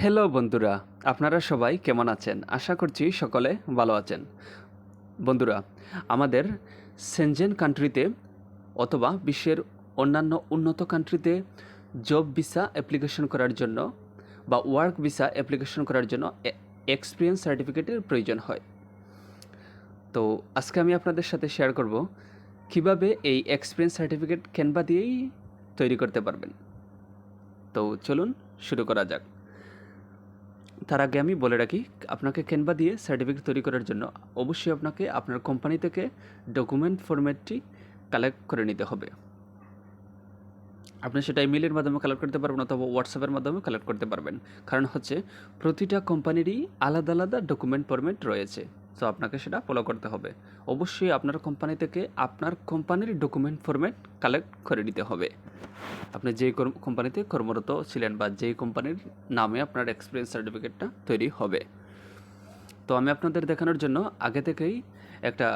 Hello বন্ধুরা, আপনারা সবাই কেমন আছেন? আশা করছি সকলে ভালো আছেন। বন্ধুরা, আমাদের সেনজেন কান্ট্রিতে অথবা বিশ্বের অন্যান্য উন্নত কান্ট্রিতে জব ভিসা অ্যাপ্লিকেশন করার জন্য বা ওয়ার্ক ভিসা অ্যাপ্লিকেশন করার জন্য এক্সপিরিয়েন্স সার্টিফিকেটের প্রয়োজন হয়। তো আজকে আমি আপনাদের সাথে শেয়ার করব কিভাবে এই এক্সপিরিয়েন্স সার্টিফিকেট ক্যানভা দিয়েই তৈরি করতে পারবেন। তো চলুন শুরু করা যাক। তার আগে আমি বলে রাখি, আপনাকে ক্যানভা দিয়ে সার্টিফিকেট তৈরি করার জন্য অবশ্যই আপনাকে আপনার কোম্পানি থেকে ডকুমেন্ট ফরম্যাটটি কালেক্ট করে নিতে হবে। আপনি সেটা ইমেলের মাধ্যমে কালেক্ট করতে পারবেন অথবা হোয়াটসঅ্যাপের মাধ্যমে কালেক্ট করতে পারবেন। কারণ হচ্ছে প্রতিটা কোম্পানিরই আলাদা আলাদা ডকুমেন্ট ফরম্যাট রয়েছে, সো আপনাকে সেটা ফলো করতে হবে। অবশ্যই আপনার কোম্পানি থেকে আপনার কোম্পানির ডকুমেন্ট ফরম্যাট কালেক্ট করে নিতে হবে। আপনি যেই কোম্পানিতে কর্মরত ছিলেন বা যেই কোম্পানির নামে আপনার এক্সপিরিয়েন্স সার্টিফিকেটটা তৈরি হবে। তো আমি আপনাদের দেখানোর জন্য আগে থেকেই একটা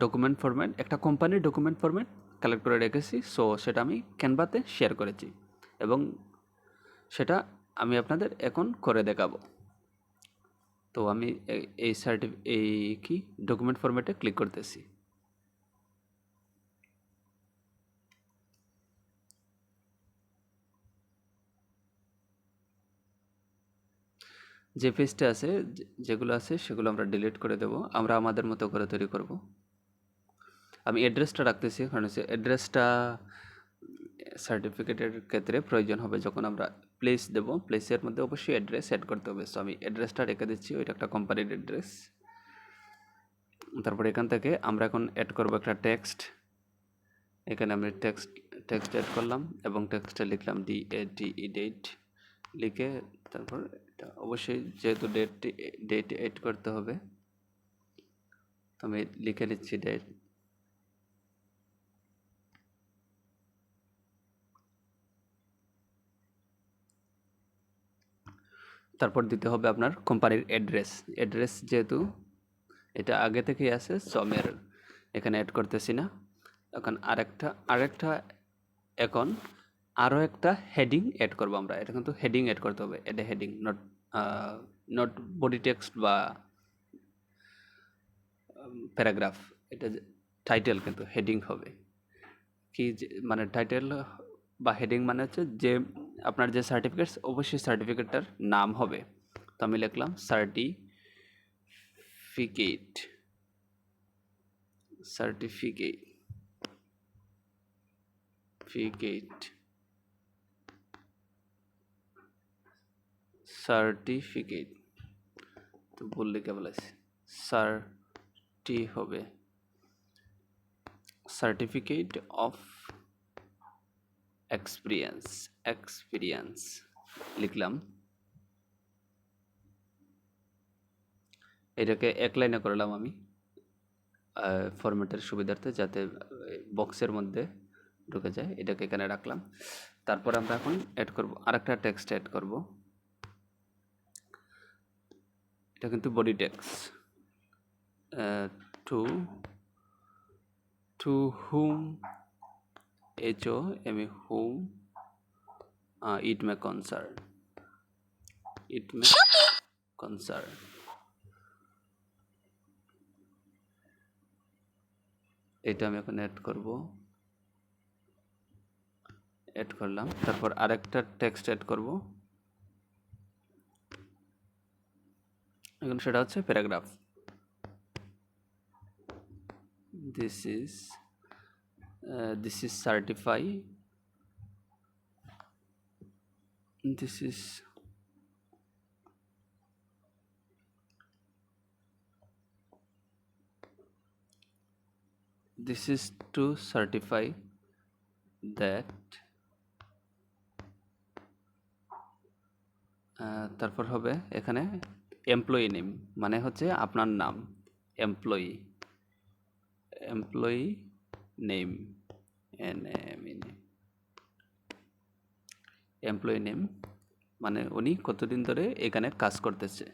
ডকুমেন্ট ফরম্যাট, একটা কোম্পানির ডকুমেন্ট ফরম্যাট কালেক্ট করে রেখেছি। সো সেটা আমি ক্যানভাতে শেয়ার করেছি এবং সেটা আমি আপনাদের এখন করে দেখাবো। তো আমি এই ডকুমেন্ট ফরম্যাটে ক্লিক করতেছি। যে পেজটা আছে, যেগুলো আছে সেগুলো আমরা ডিলিট করে দেব, আমরা আমাদের মতো করে তৈরি করব। আমি অ্যাড্রেসটা রাখতেছি, কারণ হচ্ছে অ্যাড্রেসটা সার্টিফিকেটের ক্ষেত্রে প্রয়োজন হবে যখন আমরা প্লেস দেব। প্লেসের মধ্যে অবশ্যই অ্যাড্রেস অ্যাড করতে হবে। সো আমি অ্যাড্রেসটা রেখে দিচ্ছি, ওইটা একটা কোম্পানির অ্যাড্রেস। তারপর এখান থেকে আমরা এখন অ্যাড করব একটা টেক্সট। এখানে আমি টেক্সট অ্যাড করলাম এবং টেক্সটে লিখলাম ডেট লিখে, তারপর এটা অবশ্যই যেহেতু ডেট অ্যাড করতে হবে, আমি লিখে নিচ্ছি ডেট। তারপর দিতে হবে আপনার কোম্পানির অ্যাড্রেস যেহেতু এটা আগে থেকেই আছে, সো আমি আর এখানে অ্যাড করতেছি না। এখন এখন আরও একটা হেডিং অ্যাড করবো আমরা। এটা কিন্তু হেডিং অ্যাড করতে হবে, এটা হেডিং, নট বডি টেক্সট বা প্যারাগ্রাফ। এটা টাইটেল, কিন্তু হেডিং হবে কি মানে টাইটেল বা হেডিং মানে হচ্ছে যে আপনার যে সার্টিফিকেট, অবশ্যই সার্টিফিকেটটার নাম হবে। তো আমি লিখলাম সার্টিফিকেট সার্টিফিকেট তো বললে কেবল আছে, হবে সার্টিফিকেট অফ এক্সপিরিয়েন্স লিখলাম। এটাকে এক লাইনে করলাম আমি ফরম্যাটের সুবিধার্থে, যাতে বক্সের মধ্যে ঢুকে যায়। এটাকে এখানে রাখলাম। তারপর আমরা এখন অ্যাড করব আরেকটা টেক্সট অ্যাড করব। এটা কিন্তু বডি টেক্সট, টু হুম হুম ইট মে কনসার্ন এটা আমি এখন অ্যাড করলাম। তারপর আরেকটা টেক্সট অ্যাড করব, এখন সেটা হচ্ছে paragraph. This is certify this is to certify that তারপর হবে এখানে এমপ্লয়ি নেম, মানে হচ্ছে আপনার নাম, এমপ্লয়ি নেম, এমপ্লয়ি নেম মানে উনি কতদিন ধরে এখানে কাজ করতেছে,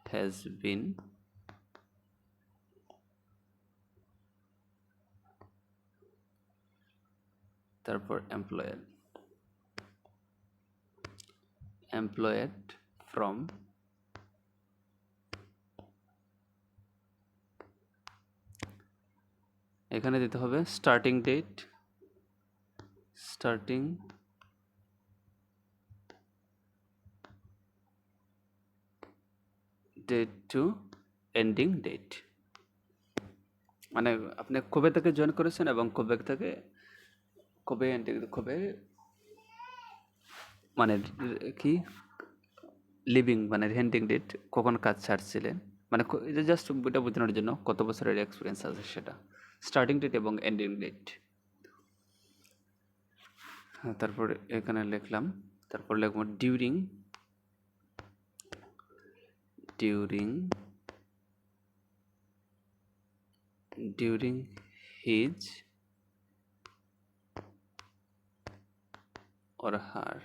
হ্যাজ বিন তারপর এমপ্লয়ার। এমপ্লয়েড ফ্রম এখানে দিতে হবে starting date to ending date, মানে আপনি কবে থেকে জয়েন করেছেন এবং কবে এন্ডিং, কবে মানে কি লিভিং মানে এন্ডিং ডেট, কখন কাজ ছাড়ছিলেন, মানে এটা জাস্ট এটা বোঝানোর জন্য কত বছরের এক্সপিরিয়েন্স আছে সেটা, স্টার্টিং ডেট এবং এন্ডিং ডেট। তারপর এখানে লিখলাম, তারপর লিখব during his or her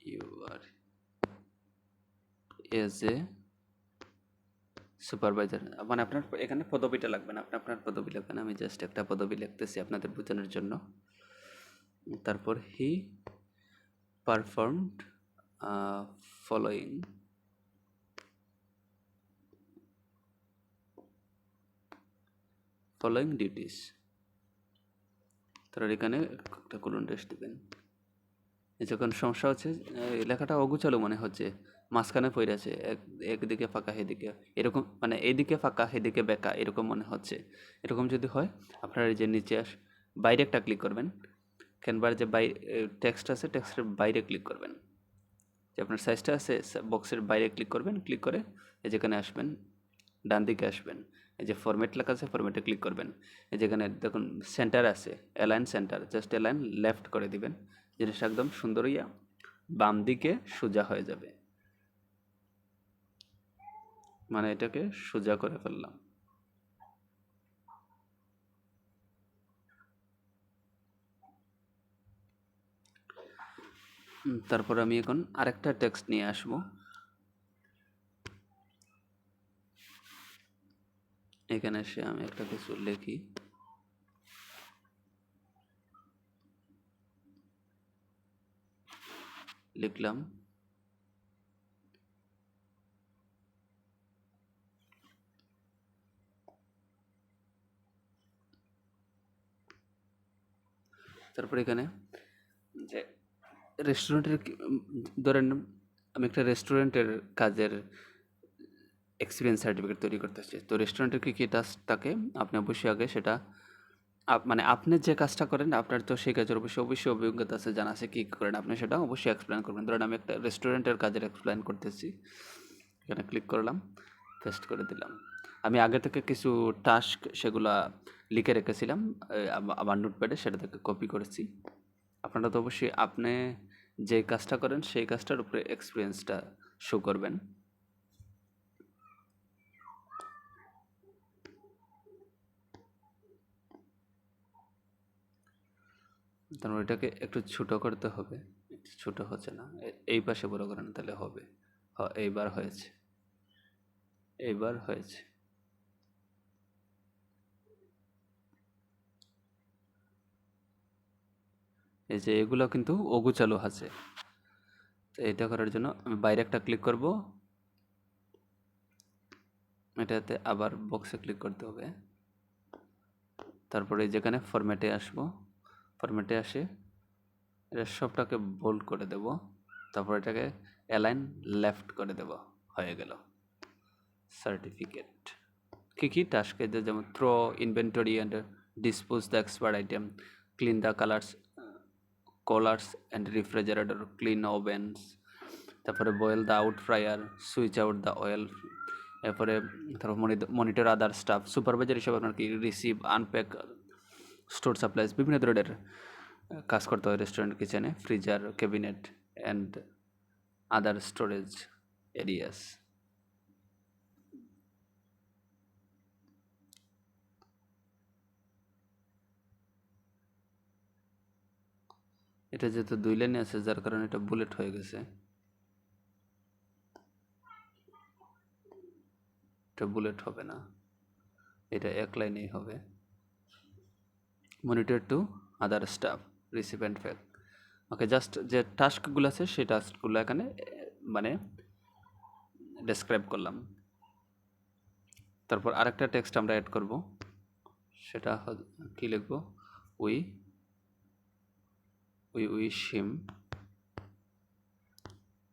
you are as a supervisor, মানে আপনার এখানে পদবিটা লাগবে না, আপনার পদবি লাগবে না, আমি জাস্ট একটা পদবি লিখতেছি আপনাদের বোঝানোর জন্য। তারপর হি পারফর্মড ফলোয়িং ডিউটিস। তারপর এখানে একটা কোলন টেস্ট দেবেন। যখন সমস্যা হচ্ছে লেখাটা অগুচালো মনে হচ্ছে, মাঝখানে পড়ে আছে, একদিকে ফাঁকা এদিকে এরকম, মানে এইদিকে ফাঁকা এদিকে বেঁকা এরকম মনে হচ্ছে। এরকম যদি হয় আপনারা এই যে নিচে বাইরে একটা ক্লিক করবেন, ক্যানভার যে টেক্সট আছে টেক্সটের বাইরে ক্লিক করবেন, যে আপনার সাইজটা আছে বক্সের বাইরে ক্লিক করবেন, ক্লিক করে এই যেখানে আসবেন, ডান দিকে আসবেন, এই যে ফরম্যাট লেখা আছে ফরম্যাটে ক্লিক করবেন, এই যেখানে দেখুন সেন্টার আছে align centre, just align left করে দিবেন, জিনিসটা একদম সুন্দর হইয়া বাম দিকে সোজা হয়ে যাবে, মানে এটাকে সোজা করে ফেললাম। তারপর আমি এখন আরেকটা টেক্সট নিয়ে আসবো, এখানে এসে আমি একটা কিছু লিখি, লিখলাম তারপর এখানে যে রেস্টুরেন্টের ধরেন আমি একটা রেস্টুরেন্টের কাজের এক্সপিরিয়েন্স সার্টিফিকেট তৈরি করতে চাই, তো রেস্টুরেন্টের কী কী টাস্ক থাকে আপনি অবশ্যই আগে সেটা মানে আপনি যে কাজটা করেন আপনার তো সেই কাজের অবশ্যই অভিজ্ঞতা আছে, জানা আছে কী করেন, আপনি সেটা অবশ্যই এক্সপ্লেন করবেন। ধরেন আমি একটা রেস্টুরেন্টের কাজের এক্সপ্লেন করতেছি, এখানে ক্লিক করলাম, পেস্ট করে দিলাম। আমি আগে থেকে কিছু টাস্ক সেগুলা লিখে রেখেছিলাম আমার নোটপ্যাডে, সেটা থেকে কপি করেছি। আপনারা তো অবশ্যই আপনি যে কাজটা করেন সেই কাজটার উপরে এক্সপিরিয়েন্সটা শো করবেন। তারপর এটাকে একটু ছোটো করতে হবে, ছোটো হচ্ছে না, এই পাশে বড় করেন তাহলে হবে। এইবার হয়েছে, এইবার হয়েছে। এই যে এগুলো কিন্তু অগুচালু আছে, তো এটা করার জন্য আমি বাইরে একটা ক্লিক করব, এটাতে আবার বক্সে ক্লিক করতে হবে, তারপরে যেখানে ফরম্যাটে আসবো, ফরম্যাটে আসে এটা সবটাকে বোল্ড করে দেব, তারপর এটাকে অ্যালাইন লেফট করে দেব, হয়ে গেল সার্টিফিকেট। কী কী টাস্ক, যেমন throw inventory and dispose the expired item, clean the coolers and refrigerator, clean ovens, তারপরে boil the out fryer, switch out the oil, এরপরে তারপর মনিটর আদার স্টাফ, সুপারভাইজার হিসেবে আপনার কি রিসিভ আনপ্যাক স্টোর সাপ্লাইজ, বিভিন্ন ধরনের কাজ করতে হয় রেস্টুরেন্ট কিচেনে, freezer cabinet and other storage areas. এটা যেহেতু 2 লাইনে আছে যার কারণে এটা বুলেট হয়ে গেছে, এটা বুলেট হবে না, এটা 1 লাইনেই হবে। Monitor to other staff receive and fail. Okay, just যে টাস্কগুলো আছে সেই টাস্কগুলো এখানে মানে ডেসক্রাইব করলাম। তারপর আরেকটা টেক্সট আমরা অ্যাড করব, সেটা কি লিখব, we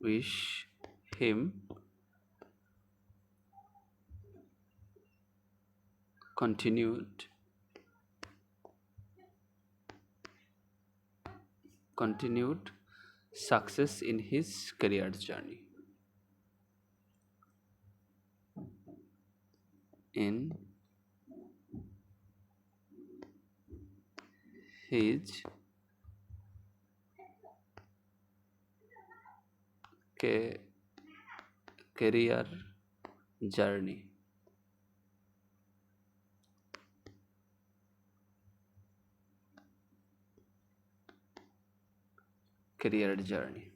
wish him continued success in his career journey. In his career journey. Career journey.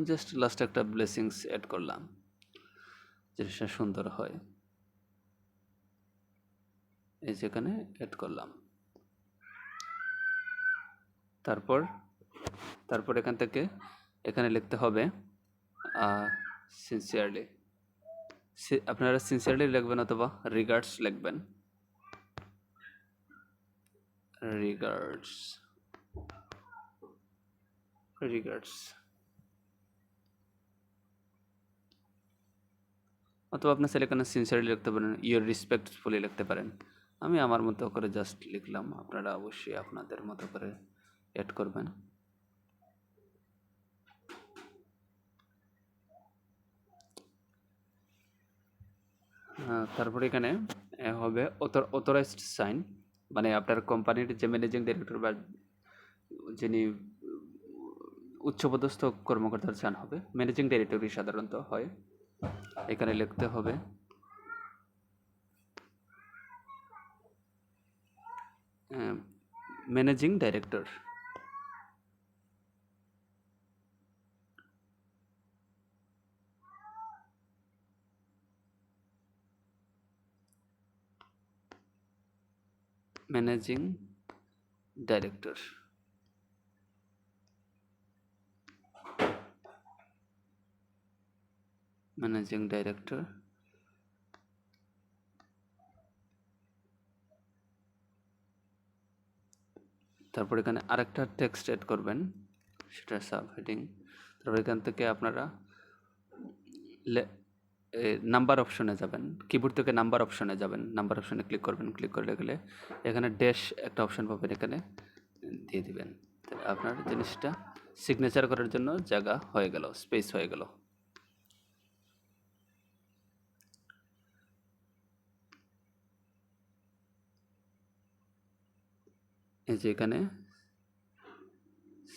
Just last একটা ব্লেসিংস অ্যাড করলাম, জিনিসটা সুন্দর হয়, এই যেখানে অ্যাড করলাম। তারপর এখান থেকে এখানে লিখতে হবে সিনসিয়ারলি। আপনারা সিনসিয়ারলি লিখবেন অথবা রিগার্ডস লিখবেন, রিগার্ডস অথবা আপনার ছেলে এখানে সিনসিয়ারলি লিখতে পারেন, ইউর রেসপেক্টফুলি লিখতে পারেন। আমি আমার মতো করে জাস্ট লিখলাম, আপনারা অবশ্যই আপনাদের মতো করে অ্যাড করবেন। তারপরে এখানে হবে অথরাইজড সাইন, মানে আপনার কোম্পানির যে ম্যানেজিং ডিরেক্টর বা যিনি উচ্চপদস্থ কর্মকর্তার সাইন হবে, ম্যানেজিং ডিরেক্টরই সাধারণত হয়। এখানে লিখতে হবে managing director. Managing director. Managing director. তারপর এখানে আরেকটা টেক্সট অ্যাড করবেন, সেটা সাবহেডিং। তারপর এখান থেকে আপনারা নাম্বার অপশনে যাবেন, কিবোর্ড থেকে নাম্বার অপশনে যাবেন, নাম্বার অপশনে ক্লিক করবেন, ক্লিক করলে গেলে এখানে ড্যাশ একটা অপশন পাবেন, এখানে দিয়ে দিবেন। আপনার জিনিসটা সিগনেচার করার জন্য জায়গা হয়ে গেল, স্পেস হয়ে গেল। এই যে এখানে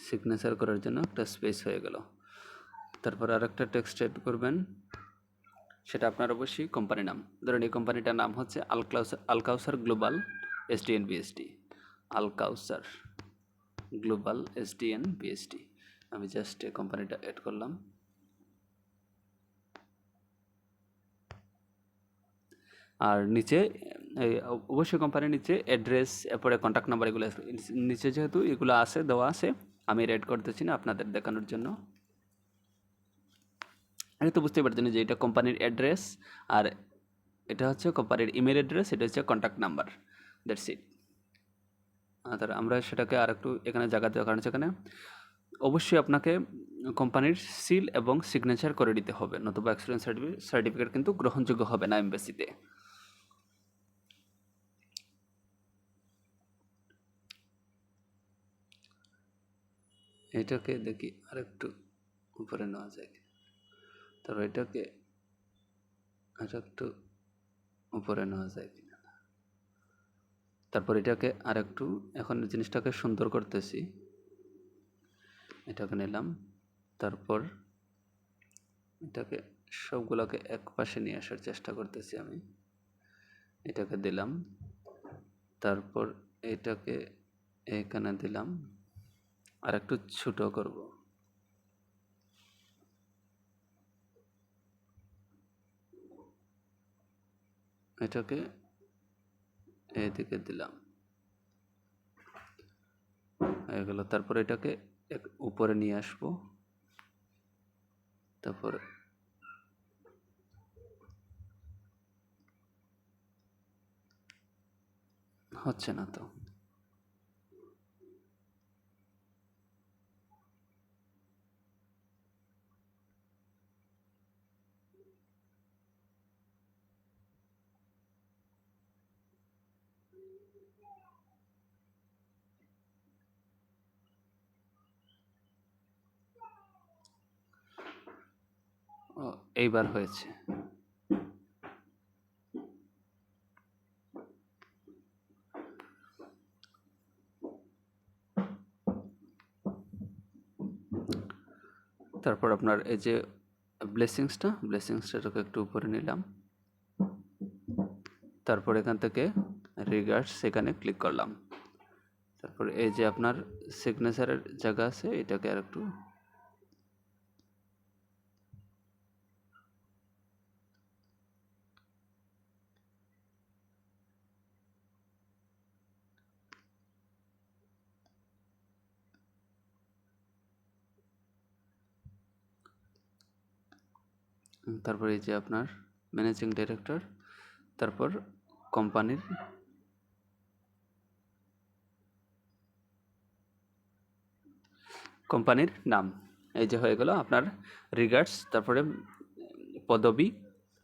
সিগনেচার করার জন্য একটা স্পেস হয়ে গেল। তারপর আরেকটা টেক্সট অ্যাড করবেন, সেটা আপনার অবশ্যই কোম্পানি নাম। ধরেন এই কোম্পানিটার নাম হচ্ছে Alkausar global SDN BST, Alkausar global SDN BST. আমি জাস্ট এই কোম্পানিটা অ্যাড করলাম। আর নিচে অবশ্যই কোম্পানির নিচে অ্যাড্রেস, এরপরে কন্ট্যাক্ট নাম্বার, এগুলো নিচে যেহেতু এগুলো আছে, দেওয়া আছে, আমি রেড করতেছি না আপনাদের দেখানোর জন্য। এটা তো বুঝতেই পারছেন যে এটা কোম্পানির অ্যাড্রেস, আর এটা হচ্ছে কোম্পানির ইমেল অ্যাড্রেস, এটা হচ্ছে কন্ট্যাক্ট নাম্বার, দ্যাটস ইট। তার আমরা সেটাকে আর একটু এখানে জায়গা দেওয়ার কারণ সেখানে অবশ্যই আপনাকে কোম্পানির সিল এবং সিগনেচার করে দিতে হবে, নতুবা এক্সপিরিয়েন্স সার্টিফিকেট কিন্তু গ্রহণযোগ্য হবে না এমবেসিতে। এটাকে দেখি আরেকটু উপরে নেওয়া যায়, তারপর এটাকে আরেকটু উপরে নেওয়া যায় কিনা। তারপর এটাকে আরেকটু, এখন জিনিসটাকে সুন্দর করতেছি, এটাকে নিলাম, তারপর এটাকে সবগুলোকে এক পাশে নিয়ে আসার চেষ্টা করতেছি আমি। এটাকে দিলাম, তারপর এটাকে এখানে দিলাম, আর একটু ছোট করব। এটাকে এদিকে দিলাম, হয়ে গেল। তারপর এটাকে উপরে নিয়ে আসবো, তারপর হচ্ছে না তো। ও, এইবার হয়েছে। তারপর আপনার এই যে ব্লেসিংসটাকে একটু উপরে নিলাম, তারপর এখান থেকে রিগার্ডস এখানে ক্লিক করলাম। তারপর এই যে আপনার সিগনেচারের জায়গা আছে, এটাকে আর একটু তারপর এই যে আপনার ম্যানেজিং ডাইরেক্টর, তারপর কোম্পানির নাম, এই যে হয়ে গেল আপনার রিগার্ডস। তারপরে পদবি,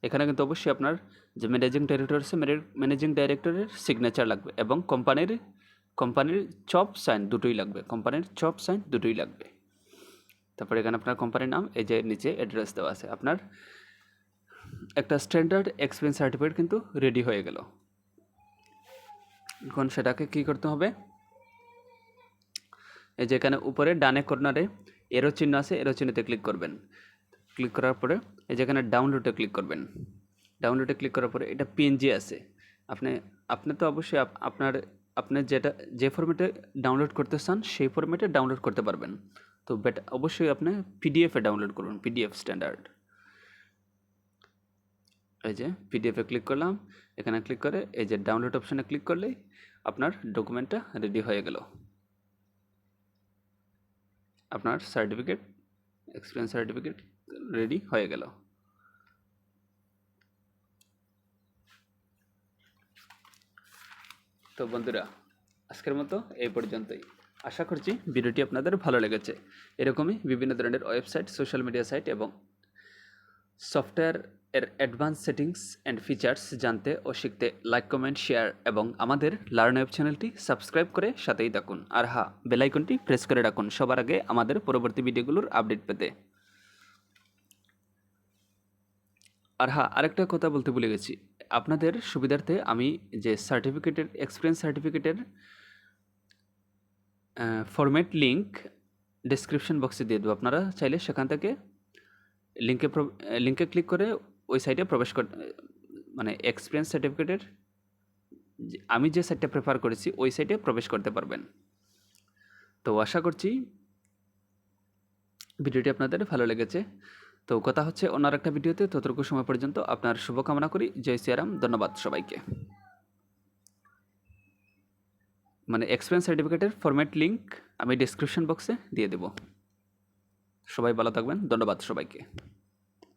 এখানে কিন্তু অবশ্যই আপনার যে ম্যানেজিং ডাইরেক্টর আছে, ম্যানেজিং ডাইরেক্টরের সিগনেচার লাগবে এবং কোম্পানির চপ সাইন দুটোই লাগবে, লাগবে। তারপরে এখানে আপনার কোম্পানির নাম, এই যে নিচে অ্যাড্রেস দেওয়া আছে। আপনার একটা স্ট্যান্ডার্ড এক্সপেরিয়েন্স সার্টিফিকেট কিন্তু রেডি হয়ে গেল। এখন সেটাকে কি করতে হবে, এই যে এখানে উপরে ডানে কর্নারে এরো চিহ্ন আছে, এরো চিহ্নতে ক্লিক করবেন। ক্লিক করার পরে এই যে এখানে ডাউনলোডে ক্লিক করবেন। ডাউনলোডে ক্লিক করার পরে এটা পিএনজি আছে, আপনি তো অবশ্যই আপনি যে ফরম্যাটে ডাউনলোড করতে চান সেই ফরম্যাটে ডাউনলোড করতে পারবেন। তো অবশ্যই আপনি পিডিএফে ডাউনলোড করুন, পিডিএফ স্ট্যান্ডার্ড। এই যে পিডিএফে ক্লিক করলাম, এখানে ক্লিক করে এই যে ডাউনলোড অপশানে ক্লিক করলেই আপনার ডকুমেন্টটা রেডি হয়ে গেল। আপনার সার্টিফিকেট, এক্সপিরিয়েন্স সার্টিফিকেট রেডি হয়ে গেল। তো বন্ধুরা, আজকের মতো এই পর্যন্তই। আশা করছি ভিডিওটি আপনাদের ভালো লেগেছে। এরকমই বিভিন্ন ধরনের ওয়েবসাইট, সোশ্যাল মিডিয়া সাইট এবং সফটওয়্যার এর অ্যাডভান্স সেটিংস অ্যান্ড ফিচার্স জানতে ও শিখতে লাইক, কমেন্ট, শেয়ার এবং আমাদের লার্ন ওয়েব চ্যানেলটি সাবস্ক্রাইব করে সাথেই থাকুন। আর হ্যাঁ, বেল আইকনটি প্রেস করে রাখুন সবার আগে আমাদের পরবর্তী ভিডিওগুলোর আপডেট পেতে। আর হ্যাঁ, আরেকটা কথা বলতে ভুলে গেছি, আপনাদের সুবিধার্থে আমি যে এক্সপিরিয়েন্স সার্টিফিকেটের ফরম্যাট লিঙ্ক ডেসক্রিপশন বক্সে দিয়ে দেবো। আপনারা চাইলে সেখান থেকে লিঙ্কে ক্লিক করে ওই সাইটে প্রবেশ মানে এক্সপিরিয়েন্স সার্টিফিকেটের আমি যে সাইটটা প্রেফার করেছি ওই সাইটে প্রবেশ করতে পারবেন। তো আশা করছি ভিডিওটি আপনাদের ভালো লেগেছে। তো কথা হচ্ছে অন্য একটা ভিডিওতে, ততটুকু সময় পর্যন্ত আপনার শুভকামনা করি। জয় শ্রীরাম, ধন্যবাদ সবাইকে। মানে এক্সপিরিয়েন্স সার্টিফিকেটের ফরম্যাট লিঙ্ক আমি ডেসক্রিপশন বক্সে দিয়ে দেব। সবাই ভালো থাকবেন, ধন্যবাদ সবাইকে।